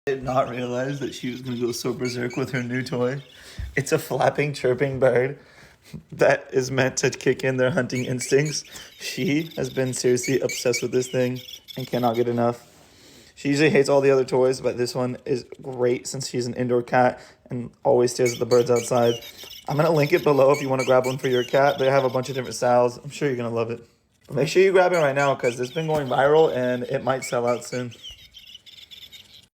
Did not realize that she was going to go so berserk with her new toy. It's a flapping, chirping bird that is meant to kick in their hunting instincts. She has been seriously obsessed with this thing and cannot get enough. She usually hates all the other toys, but this one is great since she's an indoor cat and always stares at the birds outside. I'm going to link it below if you want to grab one for your cat. They have a bunch of different styles. I'm sure you're going to love it. But make sure you grab it right now because it's been going viral and it might sell out soon.